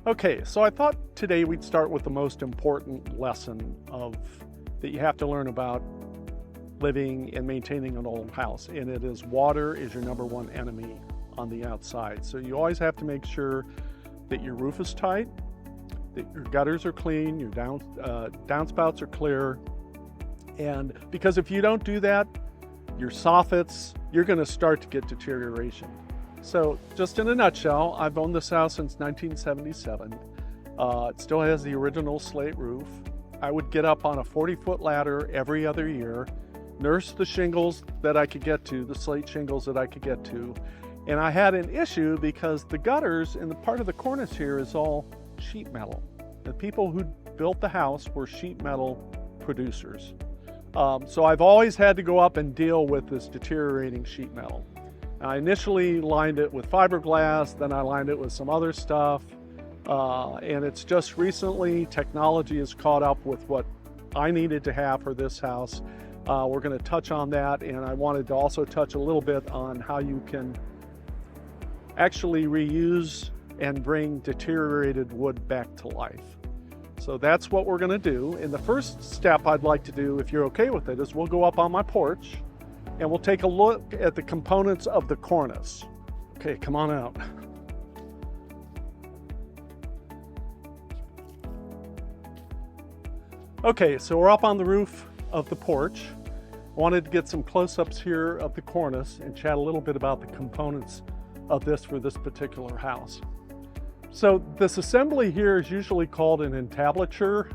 Okay, so I thought today we'd start with the most important lesson that you have to learn about living and maintaining an old house, and it is water is your number one enemy on the outside. So you always have to make sure that your roof is tight, that your gutters are clean, your downspouts are clear, and because if you don't do that, your soffits, you're going to start to get deterioration. So just in a nutshell, I've owned this house since 1977. It still has the original slate roof. I would get up on a 40-foot ladder every other year, nurse the shingles that I could get to, the slate shingles that I could get to. And I had an issue because the gutters in the part of the cornice here is all sheet metal. The people who built the house were sheet metal producers. So I've always had to go up and deal with this deteriorating sheet metal. I initially lined it with fiberglass, then I lined it with some other stuff, and it's just recently technology has caught up with what I needed to have for this house. We're going to touch on that, and I wanted to also touch a little bit on how you can actually reuse and bring deteriorated wood back to life. So that's what we're going to do. And the first step I'd like to do, if you're okay with it, is we'll go up on my porch and we'll take a look at the components of the cornice. Okay, come on out. Okay, so we're up on the roof of the porch. I wanted to get some close-ups here of the cornice and chat a little bit about the components of this for this particular house. So this assembly here is usually called an entablature.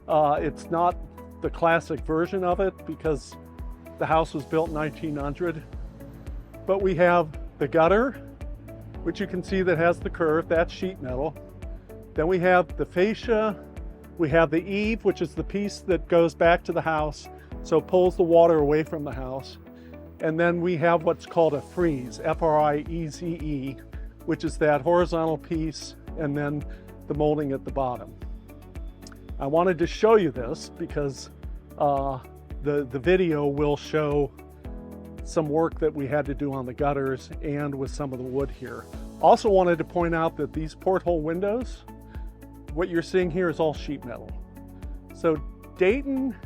It's not the classic version of it because the house was built in 1900, but we have the gutter, which you can see that has the curve, that's sheet metal. Then we have the fascia, we have the eave, which is the piece that goes back to the house, so pulls the water away from the house. And then we have what's called a frieze, F-R-I-E-Z-E, which is that horizontal piece, and then the molding at the bottom. I wanted to show you this because the video will show some work that we had to do on the gutters and with some of the wood here. Also wanted to point out that these porthole windows, what you're seeing here is all sheet metal. So Dayton,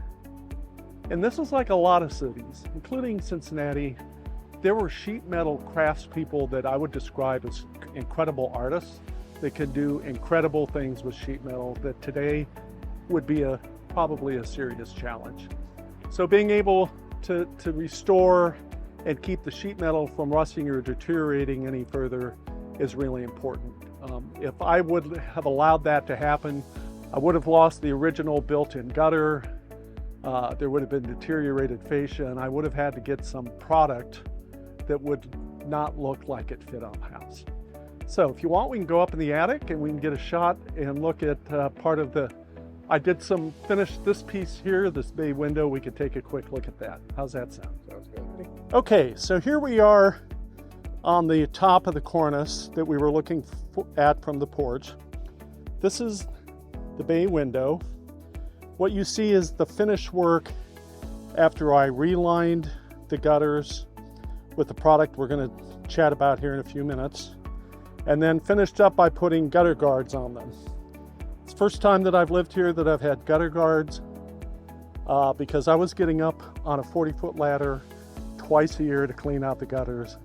and this is like a lot of cities, including Cincinnati, there were sheet metal craftspeople that I would describe as incredible artists that could do incredible things with sheet metal that today would be probably a serious challenge. So being able to restore and keep the sheet metal from rusting or deteriorating any further is really important. If I would have allowed that to happen, I would have lost the original built-in gutter, there would have been deteriorated fascia, and I would have had to get some product that would not look like it fit on the house. So if you want, we can go up in the attic and we can get a shot and look at part of I did finish this piece here, this bay window. We could take a quick look at that. How's that sound? Sounds good. Okay, so here we are on the top of the cornice that we were looking at from the porch. This is the bay window. What you see is the finish work after I relined the gutters with the product we're going to chat about here in a few minutes, and then finished up by putting gutter guards on them. It's the first time that I've lived here that I've had gutter guards because I was getting up on a 40-foot ladder twice a year to clean out the gutters,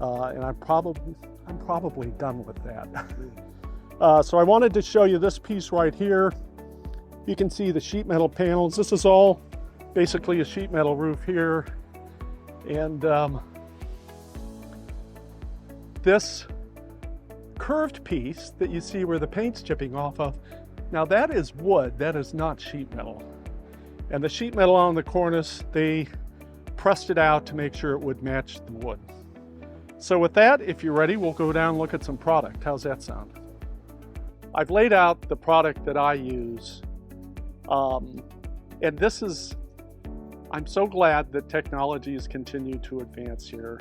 and I'm probably done with that. So I wanted to show you this piece right here. You can see the sheet metal panels. This is all basically a sheet metal roof here, and this curved piece that you see where the paint's chipping off of, now that is wood, that is not sheet metal. And the sheet metal on the cornice, they pressed it out to make sure it would match the wood. So with that, if you're ready, we'll go down and look at some product. How's that sound? I've laid out the product that I use, and this is, I'm so glad that technology has continued to advance here.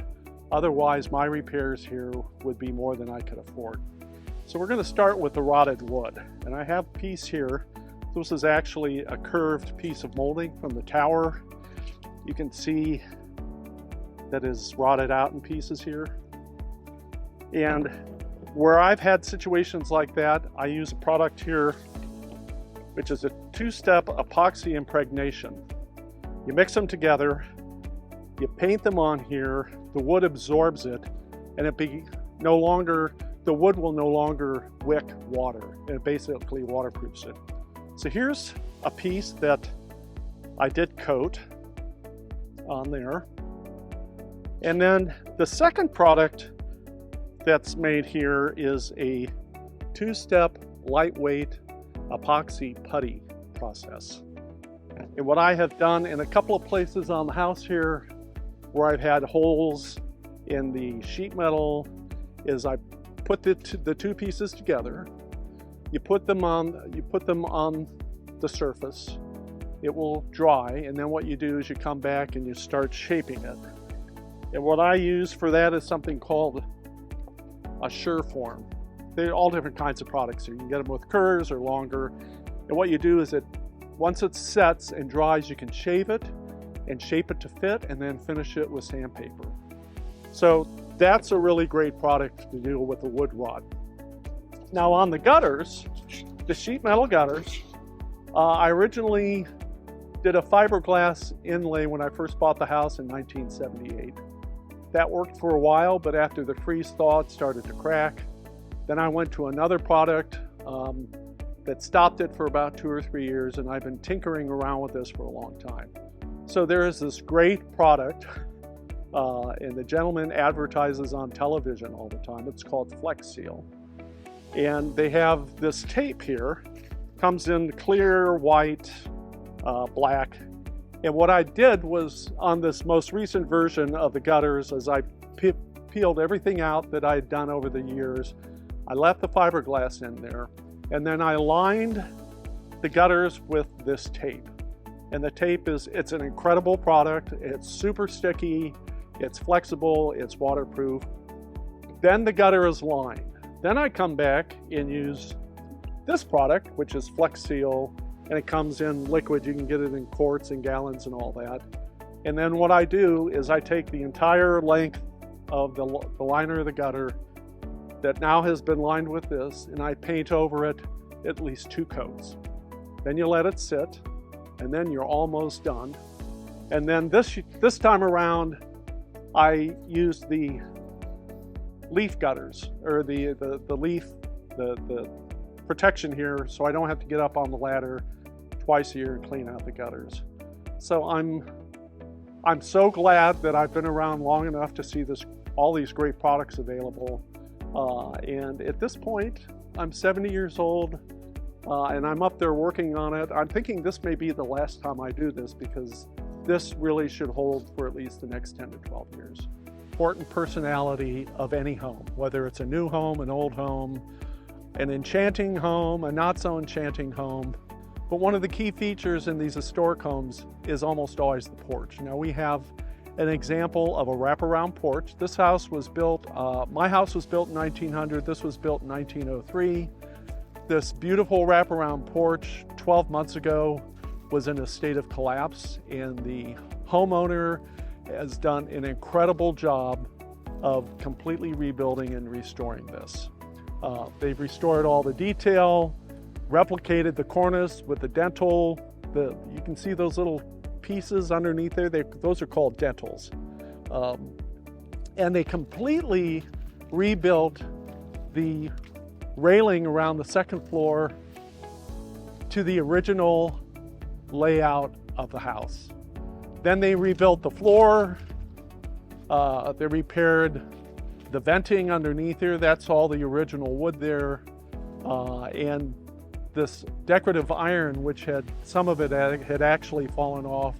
Otherwise, my repairs here would be more than I could afford. So we're going to start with the rotted wood. And I have a piece here. This is actually a curved piece of molding from the tower. You can see that is rotted out in pieces here. And Where I've had situations like that, I use a product here, which is a two-step epoxy impregnation. You mix them together, you paint them on here, the wood absorbs it, and the wood will no longer wick water, and it basically waterproofs it. So here's a piece that I did coat on there. And then the second product that's made here is a two-step lightweight epoxy putty process. And what I have done in a couple of places on the house here where I've had holes in the sheet metal is I put the two pieces together. You put them on the surface. It will dry, and then what you do is you come back and you start shaping it. And what I use for that is something called a Sureform. They're all different kinds of products here. You can get them with curves or longer. And what you do is once it sets and dries, you can shave it and shape it to fit, and then finish it with sandpaper. So that's a really great product to deal with the wood rot. Now on the gutters, the sheet metal gutters, I originally did a fiberglass inlay when I first bought the house in 1978. That worked for a while, but after the freeze thaw, it started to crack. Then I went to another product that stopped it for about 2 or 3 years, and I've been tinkering around with this for a long time. So there is this great product, and the gentleman advertises on television all the time. It's called Flex Seal. And they have this tape here, comes in clear, white, black. And what I did was, on this most recent version of the gutters, as I peeled everything out that I had done over the years, I left the fiberglass in there, and then I lined the gutters with this tape. And the tape it's an incredible product. It's super sticky, it's flexible, it's waterproof. Then the gutter is lined. Then I come back and use this product, which is Flex Seal, and it comes in liquid. You can get it in quarts and gallons and all that. And then what I do is I take the entire length of the liner of the gutter that now has been lined with this, and I paint over it at least 2 coats. Then you let it sit, and then you're almost done. And then this time around, I used the leaf gutters, or the protection here, so I don't have to get up on the ladder twice a year and clean out the gutters. So I'm so glad that I've been around long enough to see all these great products available. And at this point, I'm 70 years old, and I'm up there working on it. I'm thinking this may be the last time I do this, because this really should hold for at least the next 10 to 12 years. Important personality of any home, whether it's a new home, an old home, an enchanting home, a not so enchanting home. But one of the key features in these historic homes is almost always the porch. Now we have an example of a wraparound porch. This house was built, my house was built in 1900, this was built in 1903. This beautiful wraparound porch 12 months ago was in a state of collapse, and the homeowner has done an incredible job of completely rebuilding and restoring this. They've restored all the detail, replicated the cornice with the dental. You can see those little pieces underneath there, those are called dentals. And they completely rebuilt the railing around the second floor to the original layout of the house. Then they rebuilt the floor, they repaired the venting underneath here, that's all the original wood there, and this decorative iron, which some of it had actually fallen off,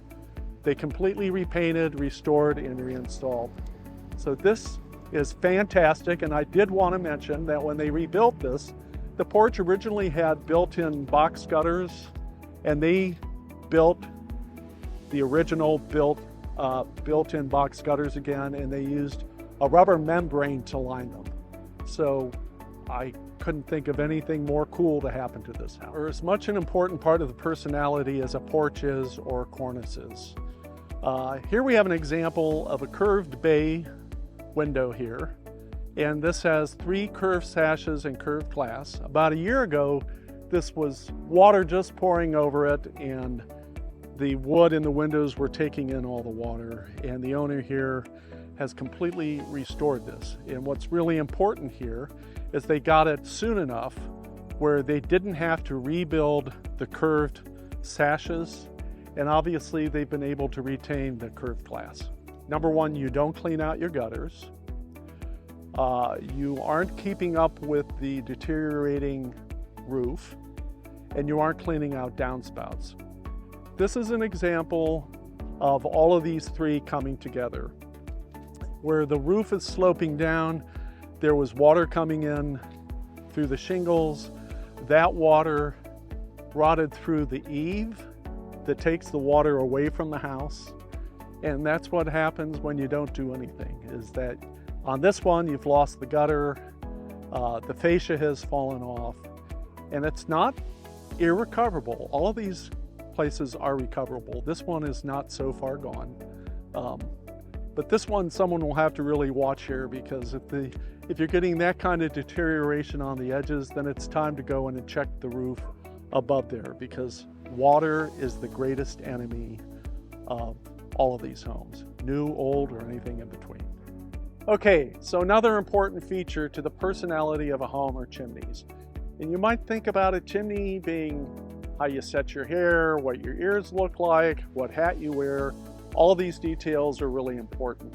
they completely repainted, restored, and reinstalled. So this is fantastic, and I did want to mention that when they rebuilt this, the porch originally had built-in box gutters, and they built the original built-in box gutters again, and they used a rubber membrane to line them. So I couldn't think of anything more cool to happen to this house. Or as much an important part of the personality as a porch is or cornices. Here we have an example of a curved bay window here, And this has 3 curved sashes and curved glass. About a year ago, this was water just pouring over it, and the wood in the windows were taking in all the water. And the owner here has completely restored this. And what's really important here is they got it soon enough where they didn't have to rebuild the curved sashes, and obviously they've been able to retain the curved glass. Number one, you don't clean out your gutters. You aren't keeping up with the deteriorating roof, and you aren't cleaning out downspouts. This is an example of all of these 3 coming together. Where the roof is sloping down, there was water coming in through the shingles. That water rotted through the eave that takes the water away from the house. And that's what happens when you don't do anything, is that on this one, you've lost the gutter, the fascia has fallen off, and it's not irrecoverable. All of these places are recoverable. This one is not so far gone. But this one, someone will have to really watch here, because if you're getting that kind of deterioration on the edges, then it's time to go in and check the roof above there, because water is the greatest enemy of all of these homes, new, old, or anything in between. Okay, so another important feature to the personality of a home are chimneys. And you might think about a chimney being how you set your hair, what your ears look like, what hat you wear. All of these details are really important.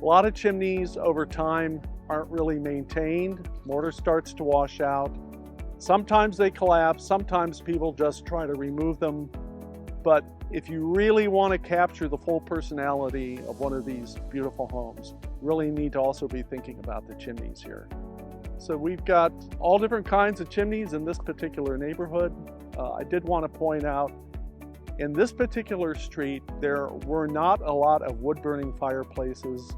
A lot of chimneys over time aren't really maintained. Mortar starts to wash out. Sometimes they collapse, sometimes people just try to remove them. But if you really want to capture the full personality of one of these beautiful homes, you really need to also be thinking about the chimneys here. So we've got all different kinds of chimneys in this particular neighborhood. I did want to point out, in this particular street, there were not a lot of wood-burning fireplaces.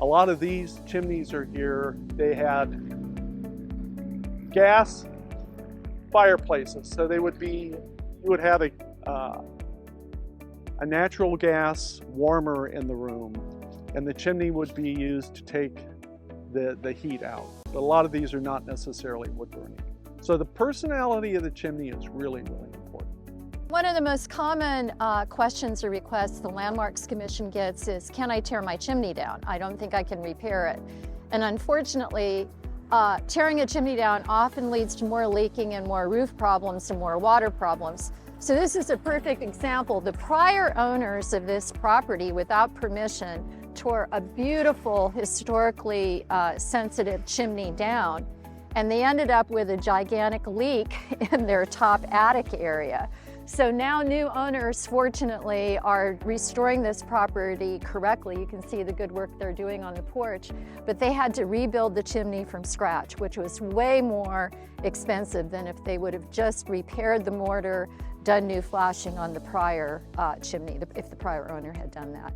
A lot of these chimneys are here. They had gas fireplaces. So they would be, you would have a natural gas warmer in the room, and the chimney would be used to take the heat out. But a lot of these are not necessarily wood burning. So the personality of the chimney is really, really important. One of the most common questions or requests the Landmarks Commission gets is, can I tear my chimney down? I don't think I can repair it. And unfortunately, tearing a chimney down often leads to more leaking and more roof problems and more water problems. So this is a perfect example. The prior owners of this property, without permission, tore a beautiful, historically sensitive chimney down, and they ended up with a gigantic leak in their top attic area. So now new owners, fortunately, are restoring this property correctly. You can see the good work they're doing on the porch, but they had to rebuild the chimney from scratch, which was way more expensive than if they would have just repaired the mortar, done new flashing on the prior chimney, if the prior owner had done that.